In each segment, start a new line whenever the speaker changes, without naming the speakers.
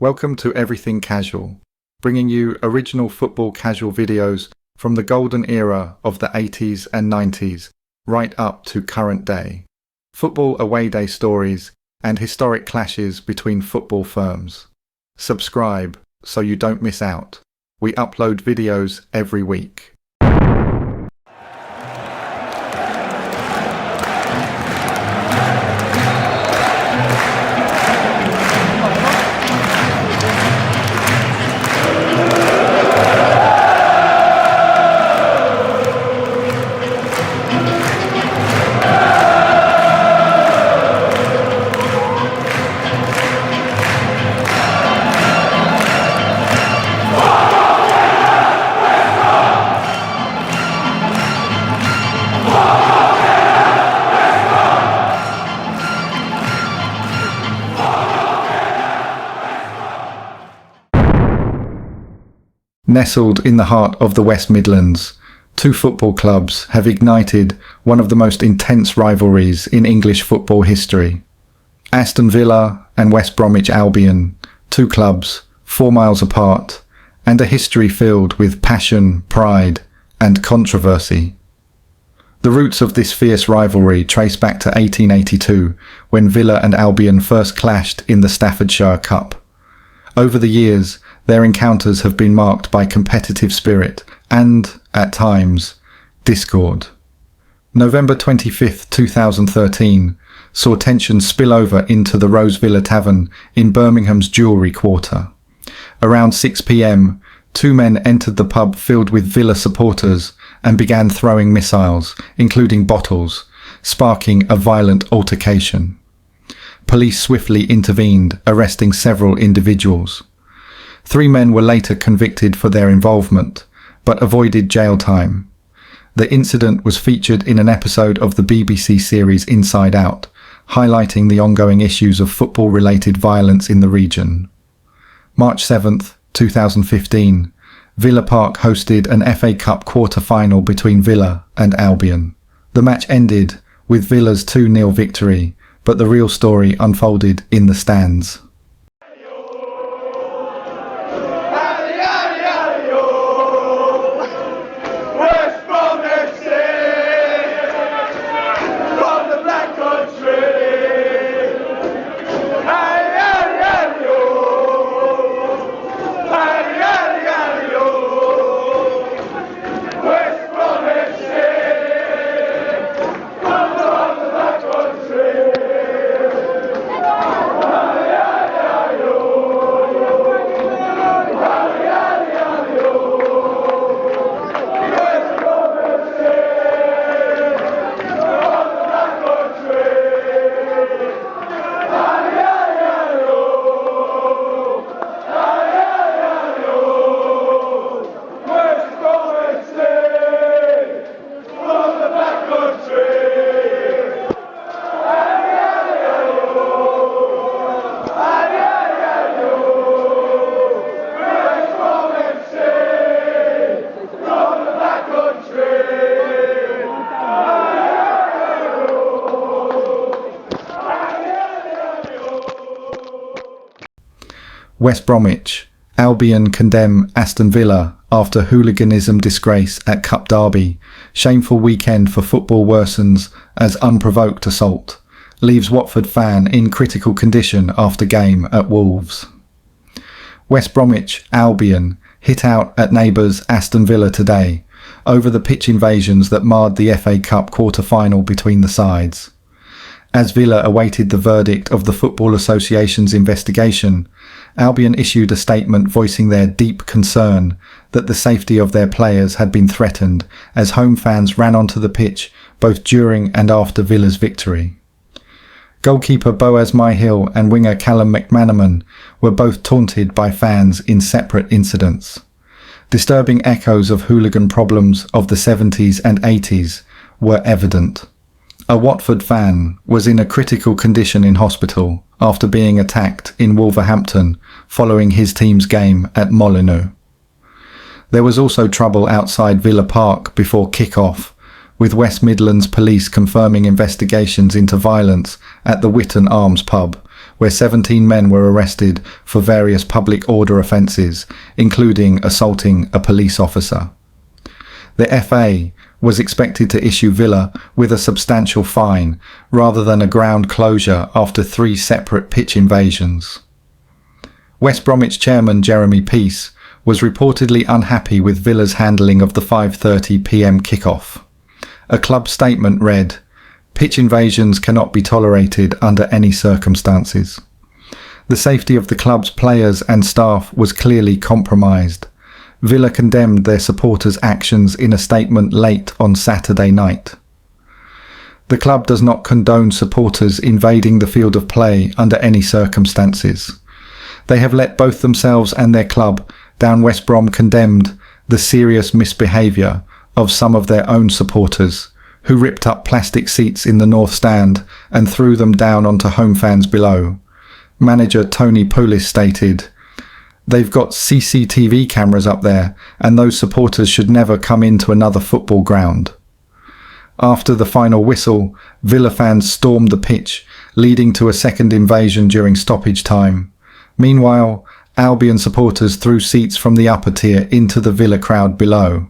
Welcome to Everything Casual, bringing you original football casual videos from the golden era of the 80s and 90s, right up to current day. Football away day stories and historic clashes between football firms. Subscribe so you don't miss out. We upload videos every week. Nestled in the heart of the West Midlands, two football clubs have ignited one of the most intense rivalries in English football history. Aston Villa and West Bromwich Albion, two clubs 4 miles apart, and a history filled with passion, pride, and controversy. The roots of this fierce rivalry trace back to 1882, when Villa and Albion first clashed in the Staffordshire Cup. Over the years, their encounters have been marked by competitive spirit and, at times, discord. November 25, 2013 saw tensions spill over into the Rose Villa Tavern in Birmingham's Jewellery Quarter. Around 6 p.m, two men entered the pub filled with Villa supporters and began throwing missiles, including bottles, sparking a violent altercation. Police swiftly intervened, arresting several individuals. 3 men were later convicted for their involvement, but avoided jail time. The incident was featured in an episode of the BBC series Inside Out, highlighting the ongoing issues of football-related violence in the region. March 7, 2015, Villa Park hosted an FA Cup quarter-final between Villa and Albion. The match ended with Villa's 2-0 victory, but the real story unfolded in the stands. West Bromwich. Albion condemn Aston Villa after hooliganism disgrace at Cup Derby. Shameful weekend for football worsens as unprovoked assault. Leaves Watford fan in critical condition after game at Wolves. West Bromwich Albion hit out at neighbours Aston Villa today over the pitch invasions that marred the FA Cup quarter-final between the sides. As Villa awaited the verdict of the Football Association's investigation, Albion issued a statement voicing their deep concern that the safety of their players had been threatened as home fans ran onto the pitch both during and after Villa's victory. Goalkeeper Boaz Myhill and winger Callum McManaman were both taunted by fans in separate incidents. Disturbing echoes of hooligan problems of the 70s and 80s were evident. A Watford fan was in a critical condition in hospital after being attacked in Wolverhampton following his team's game at Molineux. There was also trouble outside Villa Park before kick-off, with West Midlands police confirming investigations into violence at the Witton Arms pub, where 17 men were arrested for various public order offences, including assaulting a police officer. The FA was expected to issue Villa with a substantial fine rather than a ground closure after 3 separate pitch invasions. West Bromwich chairman Jeremy Peace was reportedly unhappy with Villa's handling of the 5:30 p.m. kickoff. A club statement read, "Pitch invasions cannot be tolerated under any circumstances." The safety of the club's players and staff was clearly compromised. Villa condemned their supporters' actions in a statement late on Saturday night. The club does not condone supporters invading the field of play under any circumstances. They have let both themselves and their club down. West Brom condemned the serious misbehaviour of some of their own supporters, who ripped up plastic seats in the North Stand and threw them down onto home fans below. Manager Tony Pulis stated, "They've got CCTV cameras up there, and those supporters should never come into another football ground." After the final whistle, Villa fans stormed the pitch, leading to a second invasion during stoppage time. Meanwhile, Albion supporters threw seats from the upper tier into the Villa crowd below.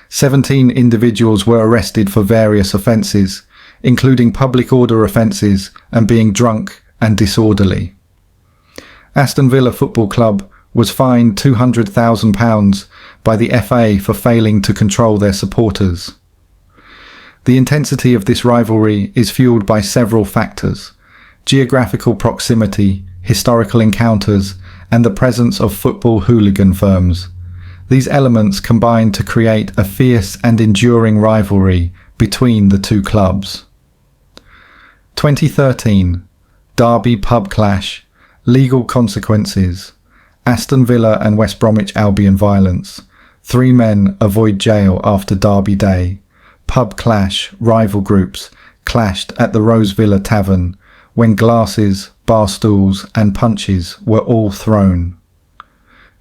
17 individuals were arrested for various offences, including public order offences and being drunk and disorderly. Aston Villa Football Club was fined £200,000 by the FA for failing to control their supporters. The intensity of this rivalry is fuelled by several factors: geographical proximity, historical encounters, and the presence of football hooligan firms. These elements combine to create a fierce and enduring rivalry between the two clubs. 2013 Derby pub clash. Legal consequences. Aston Villa and West Bromwich Albion violence. 3 men avoid jail after Derby Day. Pub clash. Rival groups clashed at the Rose Villa Tavern when glasses, bar stools and punches were all thrown.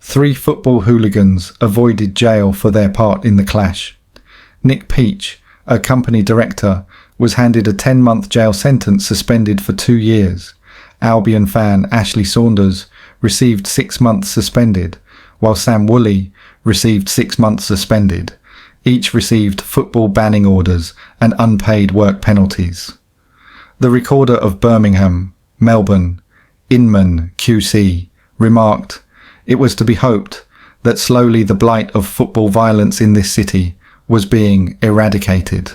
3 football hooligans avoided jail for their part in the clash. Nick Peach, a company director, was handed a 10-month jail sentence, suspended for 2 years. Albion fan Ashley Saunders received 6 months suspended, while Sam Woolley received 6 months suspended. Each received football banning orders and unpaid work penalties. The recorder of Birmingham, Melbourne, Inman QC, remarked, "It was to be hoped that slowly the blight of football violence in this city was being eradicated."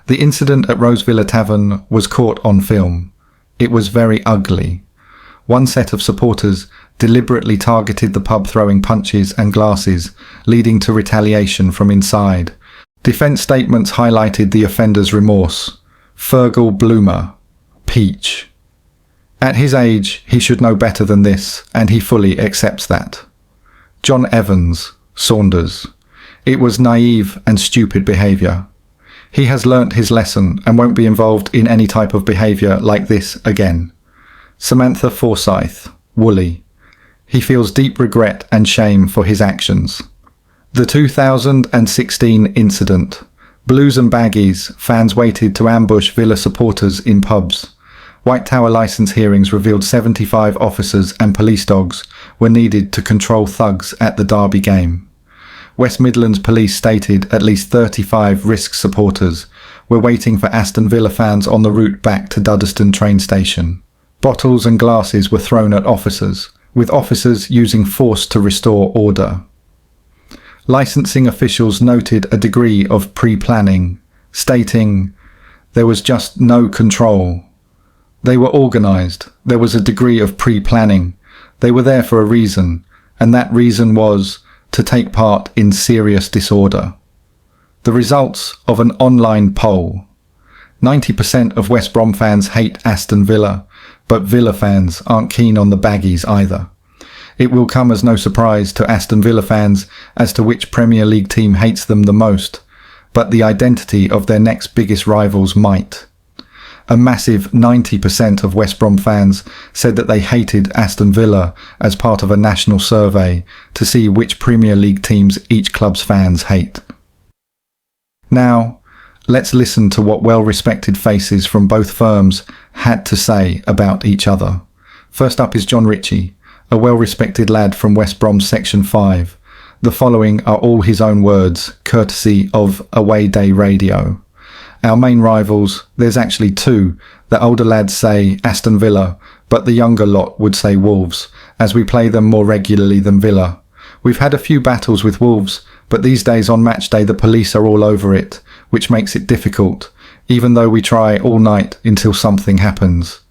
The incident at Rose Villa Tavern was caught on film. It was very ugly. One set of supporters deliberately targeted the pub, throwing punches and glasses, leading to retaliation from inside. Defence statements highlighted the offender's remorse. Fergal Bloomer, Peach. At his age, he should know better than this, and he fully accepts that. John Evans, Saunders. It was naive and stupid behaviour. He has learnt his lesson and won't be involved in any type of behaviour like this again. Samantha Forsyth, Woolley. He feels deep regret and shame for his actions. The 2016 incident. Blues and baggies, fans waited to ambush Villa supporters in pubs. White Tower licence hearings revealed 75 officers and police dogs were needed to control thugs at the Derby game. West Midlands police stated at least 35 Risk supporters were waiting for Aston Villa fans on the route back to Duddeston train station. Bottles and glasses were thrown at officers, with officers using force to restore order. Licensing officials noted a degree of pre-planning, stating, "There was just no control. They were organised. There was a degree of pre-planning. They were there for a reason, and that reason was to take part in serious disorder." The results of an online poll. 90% of West Brom fans hate Aston Villa, but Villa fans aren't keen on the baggies either. It will come as no surprise to Aston Villa fans as to which Premier League team hates them the most, but the identity of their next biggest rivals might. A massive 90% of West Brom fans said that they hated Aston Villa as part of a national survey to see which Premier League teams each club's fans hate. Now, let's listen to what well-respected faces from both firms had to say about each other. First up is John Ritchie, a well-respected lad from West Brom Section 5. The following are all his own words, courtesy of Away Day Radio. Our main rivals, there's actually two. The older lads say Aston Villa, but the younger lot would say Wolves, as we play them more regularly than Villa. We've had a few battles with Wolves, but these days on match day the police are all over it, which makes it difficult, even though we try all night until something happens.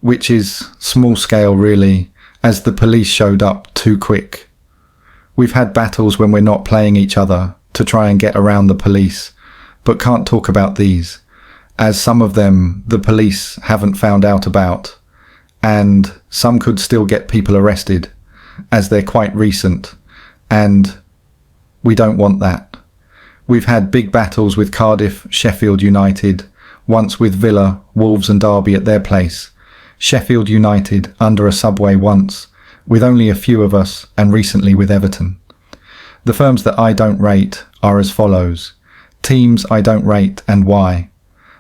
Which is small scale really, as the police showed up too quick. We've had battles when we're not playing each other to try and get around the police, but can't talk about these, as some of them the police haven't found out about, and some could still get people arrested, as they're quite recent, and we don't want that. We've had big battles with Cardiff, Sheffield United, once with Villa, Wolves and Derby at their place, Sheffield United under a subway once, with only a few of us, and recently with Everton. The firms that I don't rate are as follows. Teams I don't rate and why.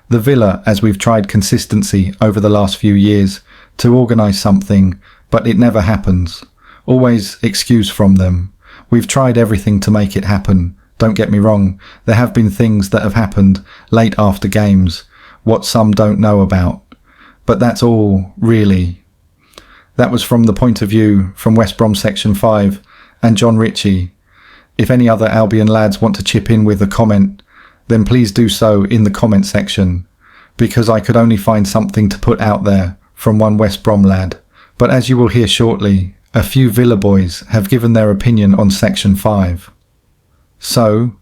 The Villa, as we've tried consistency over the last few years to organise something, but it never happens. Always excuse from them. We've tried everything to make it happen. Don't get me wrong, there have been things that have happened late after games, what some don't know about. But that's all, really. That was from the point of view from West Brom Section 5 and John Ritchie. If any other Albion lads want to chip in with a comment, then please do so in the comment section, because I could only find something to put out there from one West Brom lad. But as you will hear shortly, a few Villa boys have given their opinion on Section 5. So,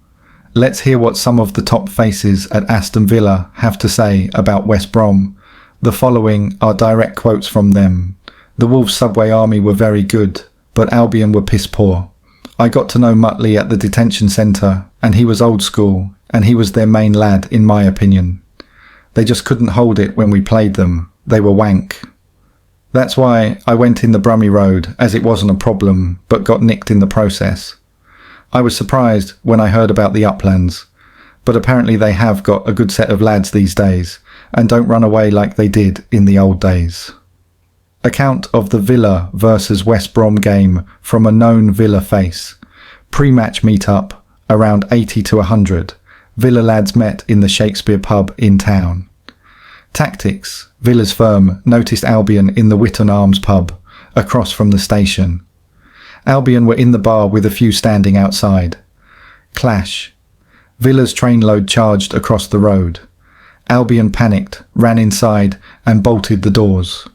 let's hear what some of the top faces at Aston Villa have to say about West Brom. The following are direct quotes from them. The Wolves subway army were very good, but Albion were piss poor. I got to know Muttley at the detention centre, and he was old school, and he was their main lad, in my opinion. They just couldn't hold it when we played them. They were wank. That's why I went in the Brummy Road, as it wasn't a problem, but got nicked in the process. I was surprised when I heard about the Uplands, but apparently they have got a good set of lads these days, and don't run away like they did in the old days. Account of the Villa versus West Brom game from a known Villa face. Pre-match meet-up, around 80 to 100. Villa lads met in the Shakespeare pub in town. Tactics. Villa's firm noticed Albion in the Witton Arms pub, across from the station. Albion were in the bar with a few standing outside. Clash. Villa's trainload charged across the road. Albion panicked, ran inside and bolted the doors.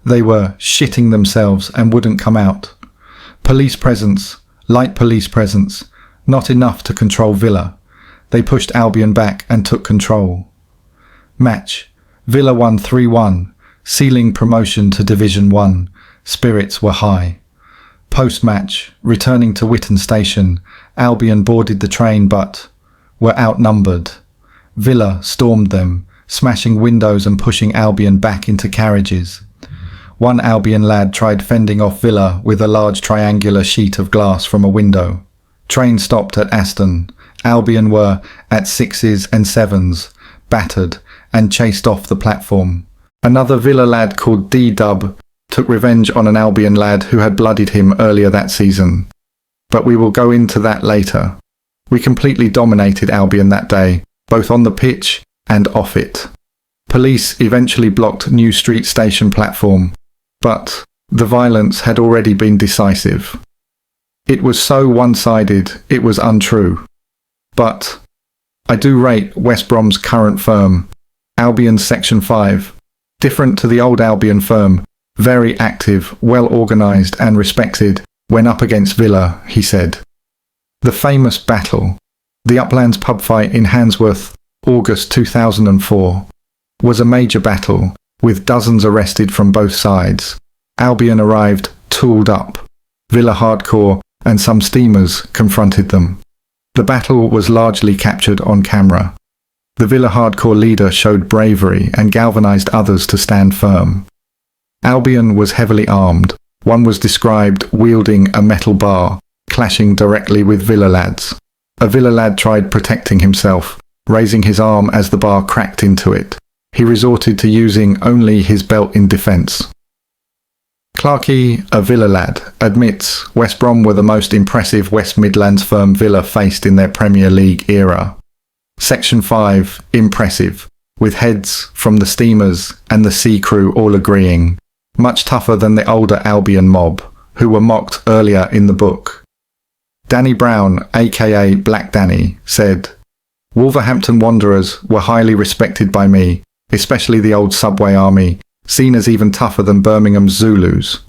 They were shitting themselves and wouldn't come out. Police presence, light police presence, not enough to control Villa. They pushed Albion back and took control. Match. Villa won 3-1, sealing promotion to Division 1. Spirits were high. Post-match, returning to Witton Station, Albion boarded the train but were outnumbered. Villa stormed them, smashing windows and pushing Albion back into carriages. One Albion lad tried fending off Villa with a large triangular sheet of glass from a window. Train stopped at Aston. Albion were at 6s and 7s, battered, and chased off the platform. Another Villa lad called D-Dub took revenge on an Albion lad who had bloodied him earlier that season. But we will go into that later. We completely dominated Albion that day, both on the pitch and off it. Police eventually blocked New Street Station platform, but the violence had already been decisive. It was so one-sided, it was untrue. But I do rate West Brom's current firm, Albion's Section 5, different to the old Albion firm, very active, well organised and respected when up against Villa, he said. The famous battle, the Uplands pub fight in Handsworth, August 2004, was a major battle, with dozens arrested from both sides. Albion arrived tooled up. Villa hardcore and some steamers confronted them. The battle was largely captured on camera. The Villa hardcore leader showed bravery and galvanised others to stand firm. Albion was heavily armed. One was described wielding a metal bar, clashing directly with Villa lads. A Villa lad tried protecting himself, raising his arm as the bar cracked into it. he resorted to using only his belt in defence. Clarkey, a Villa lad, admits West Brom were the most impressive West Midlands firm Villa faced in their Premier League era. Section 5, impressive, with heads from the Steamers and the Sea Crew all agreeing, much tougher than the older Albion mob, who were mocked earlier in the book. Danny Brown, aka Black Danny, said, Wolverhampton Wanderers were highly respected by me, especially the old subway army, seen as even tougher than Birmingham's Zulus.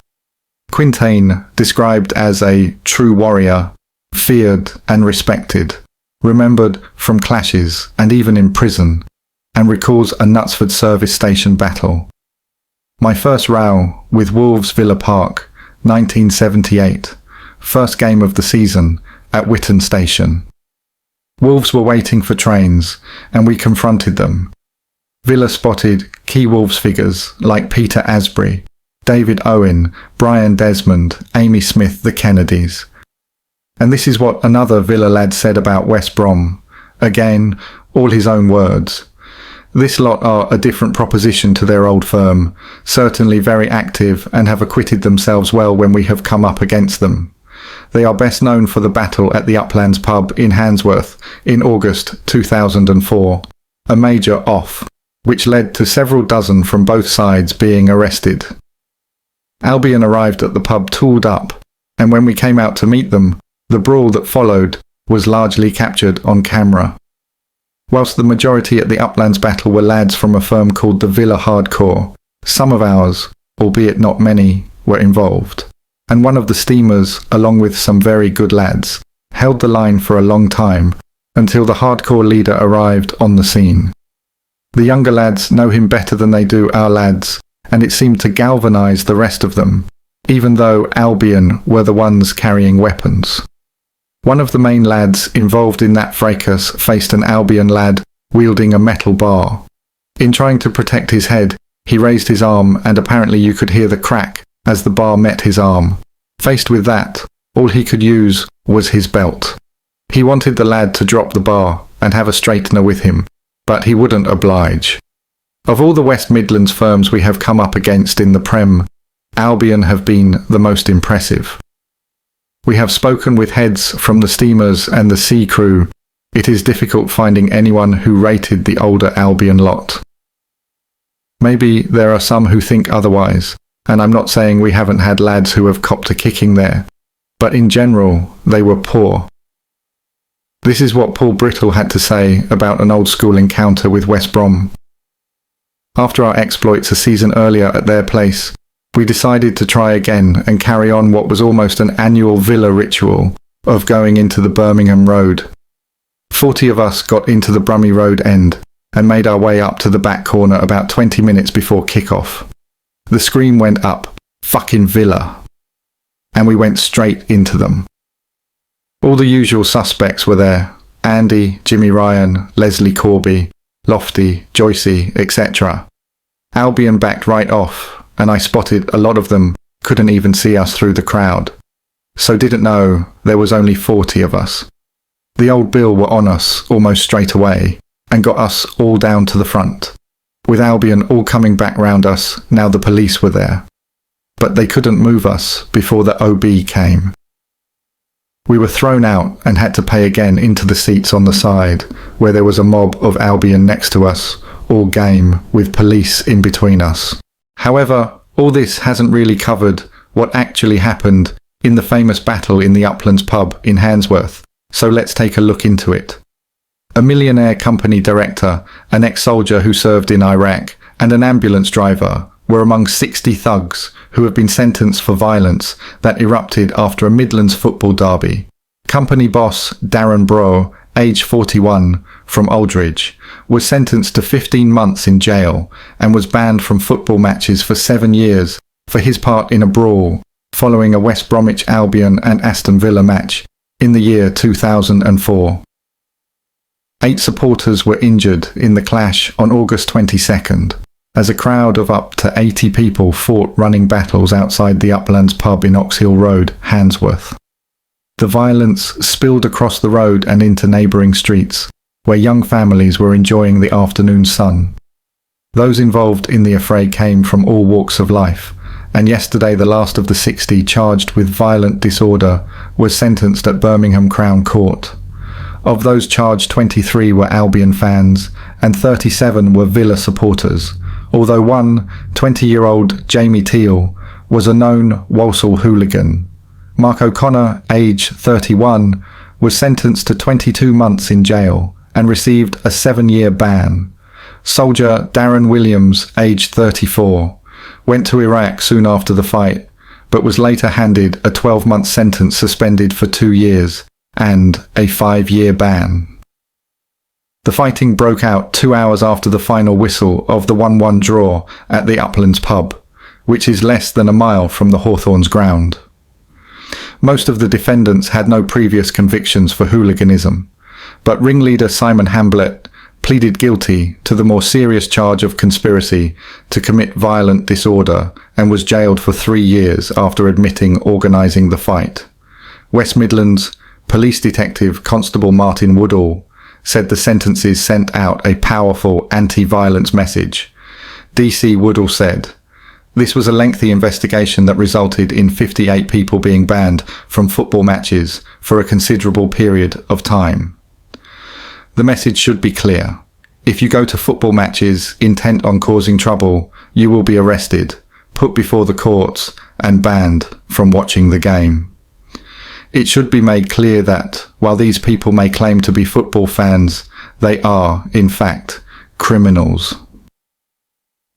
Quintain, described as a true warrior, feared and respected, remembered from clashes and even in prison, and recalls a Knutsford service station battle. My first row with Wolves Villa Park, 1978, first game of the season at Witton Station. Wolves were waiting for trains, and we confronted them. Villa spotted key Wolves figures like Peter Asbury, David Owen, Brian Desmond, Amy Smith, the Kennedys. And this is what another Villa lad said about West Brom. Again, all his own words. This lot are a different proposition to their old firm, certainly very active and have acquitted themselves well when we have come up against them. They are best known for the battle at the Uplands pub in Handsworth in August 2004, a major off, which led to several dozen from both sides being arrested. Albion arrived at the pub tooled up, and when we came out to meet them, the brawl that followed was largely captured on camera. Whilst the majority at the Uplands battle were lads from a firm called the Villa Hardcore, some of ours, albeit not many, were involved, and one of the Steamers, along with some very good lads, held the line for a long time until the hardcore leader arrived on the scene. The younger lads know him better than they do our lads, and it seemed to galvanise the rest of them, even though Albion were the ones carrying weapons. One of the main lads involved in that fracas faced an Albion lad wielding a metal bar. In trying to protect his head, he raised his arm and apparently you could hear the crack as the bar met his arm. Faced with that, all he could use was his belt. He wanted the lad to drop the bar and have a straightener with him, but he wouldn't oblige. Of all the West Midlands firms we have come up against in the Prem, Albion have been the most impressive. We have spoken with heads from the Steamers and the Sea Crew. It is difficult finding anyone who rated the older Albion lot. Maybe there are some who think otherwise, and I'm not saying we haven't had lads who have copped a kicking there, but in general, they were poor. This is what Paul Brittle had to say about an old school encounter with West Brom. After our exploits a season earlier at their place, we decided to try again and carry on what was almost an annual Villa ritual of going into the Birmingham Road. 40 of us got into the Brummy Road end and made our way up to the back corner about 20 minutes before kick-off. The scream went up, "Fucking Villa!" and we went straight into them. All the usual suspects were there: Andy, Jimmy Ryan, Leslie Corby, Lofty, Joycey, etc. Albion backed right off, and I spotted a lot of them couldn't even see us through the crowd, so didn't know there was only 40 of us. The old Bill were on us almost straight away, and got us all down to the front, with Albion all coming back round us now the police were there. But they couldn't move us before the OB came. We were thrown out and had to pay again into the seats on the side, where there was a mob of Albion next to us, all game, with police in between us. However, all this hasn't really covered what actually happened in the famous battle in the Uplands pub in Handsworth, so let's take a look into it. A millionaire company director, an ex-soldier who served in Iraq, and an ambulance driver were among 60 thugs who have been sentenced for violence that erupted after a Midlands football derby. Company boss Darren Bro, age 41, from Aldridge, was sentenced to 15 months in jail and was banned from football matches for 7 years for his part in a brawl following a West Bromwich Albion and Aston Villa match in the year 2004. 8 supporters were injured in the clash on August 22nd, as a crowd of up to 80 people fought running battles outside the Uplands pub in Oxhill Road, Handsworth. The violence spilled across the road and into neighbouring streets, where young families were enjoying the afternoon sun. Those involved in the affray came from all walks of life, and yesterday the last of the 60 charged with violent disorder was sentenced at Birmingham Crown Court. Of those charged, 23 were Albion fans and 37 were Villa supporters, although one 20-year-old Jamie Teal was a known Walsall hooligan. Mark O'Connor, age 31, was sentenced to 22 months in jail and received a 7-year ban. Soldier Darren Williams, age 34, went to Iraq soon after the fight, but was later handed a 12-month sentence suspended for 2 years and a 5-year ban. The fighting broke out 2 hours after the final whistle of the 1-1 draw at the Uplands pub, which is less than a mile from the Hawthorns ground. Most of the defendants had no previous convictions for hooliganism, but ringleader Simon Hamblett pleaded guilty to the more serious charge of conspiracy to commit violent disorder and was jailed for 3 years after admitting organising the fight. West Midlands Police Detective Constable Martin Woodall said the sentences sent out a powerful anti-violence message. DC Woodall said, "This was a lengthy investigation that resulted in 58 people being banned from football matches for a considerable period of time. The message should be clear. If you go to football matches intent on causing trouble, you will be arrested, put before the courts, and banned from watching the game. It should be made clear that, while these people may claim to be football fans, they are, in fact, criminals."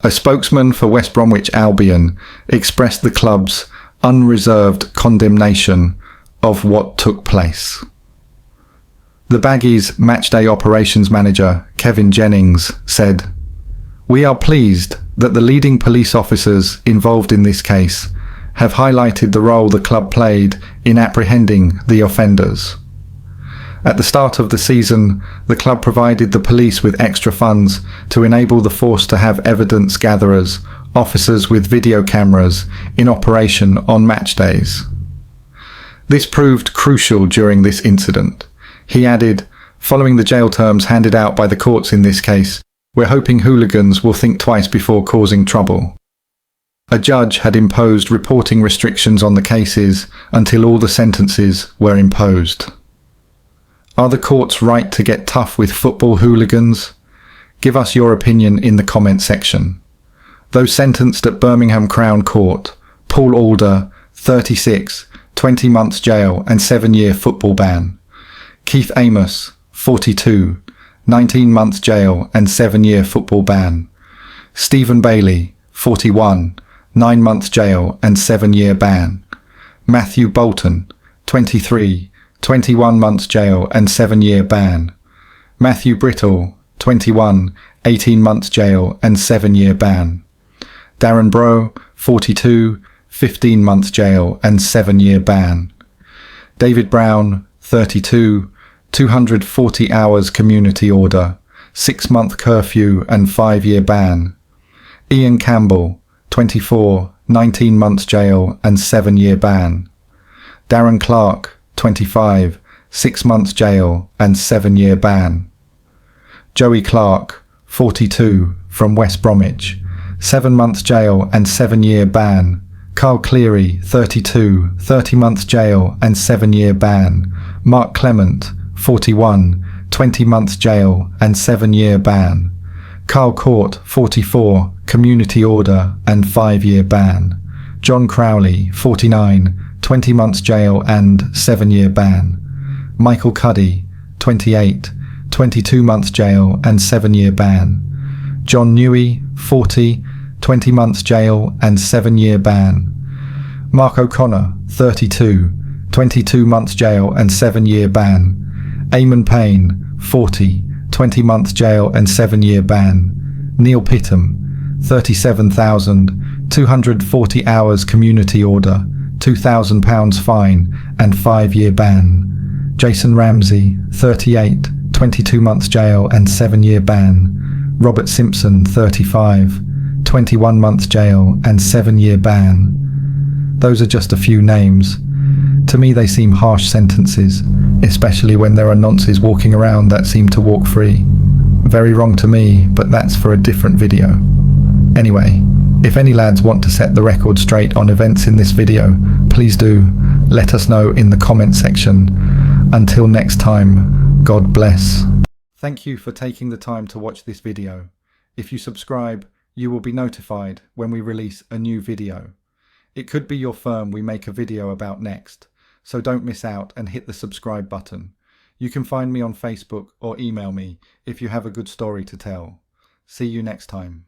A spokesman for West Bromwich Albion expressed the club's unreserved condemnation of what took place. The Baggies matchday operations manager, Kevin Jennings, said, "We are pleased that the leading police officers involved in this case have highlighted the role the club played in apprehending the offenders. At the start of the season, the club provided the police with extra funds to enable the force to have evidence gatherers, officers with video cameras, in operation on match days. This proved crucial during this incident." He added, "Following the jail terms handed out by the courts in this case, we're hoping hooligans will think twice before causing trouble." A judge had imposed reporting restrictions on the cases until all the sentences were imposed. Are the courts right to get tough with football hooligans? Give us your opinion in the comment section. Those sentenced at Birmingham Crown Court: Paul Alder, 36, 20 months jail and 7-year football ban. Keith Amos, 42, 19 months jail and 7-year football ban. Stephen Bailey, 41, 9 months jail and 7-year ban. Matthew Bolton, 23, 21 months jail and 7-year ban. Matthew Brittle, 21, 18 months jail and 7-year ban. Darren Brom, 42, 15 months jail and 7-year ban. David Brown, 32, 240 hours community order, 6-month curfew and 5-year ban. Ian Campbell, 24, 19 months jail and 7-year ban. Darren Clark, 25, 6 months jail and 7-year ban. Joey Clark, 42, from West Bromwich, 7 months jail and 7-year ban. Carl Cleary, 32, 30 months jail and 7-year ban. Mark Clement, 41, 20 months jail and 7-year ban. Carl Court, 44, community order and 5-year ban. John Crowley, 49, 20 months jail and 7-year ban. Michael Cuddy, 28, 22 months jail and 7-year ban. John Newey, 40, 20 months jail and 7-year ban. Mark O'Connor, 32, 22 months jail and 7-year ban. Eamon Payne, 40, 20 months jail and 7-year ban. Neil Pittham, 37,240 hours community order, £2,000 fine and 5-year ban. Jason Ramsey, 38, 22 months jail and 7-year ban. Robert Simpson, 35, 21 months jail and 7-year ban. Those are just a few names. To me they seem harsh sentences, especially when there are nonces walking around that seem to walk free. Very wrong to me, but that's for a different video. Anyway, if any lads want to set the record straight on events in this video, please do let us know in the comment section. Until next time, God bless. Thank you for taking the time to watch this video. If you subscribe, you will be notified when we release a new video. It could be your firm we make a video about next, so don't miss out and hit the subscribe button. You can find me on Facebook or email me if you have a good story to tell. See you next time.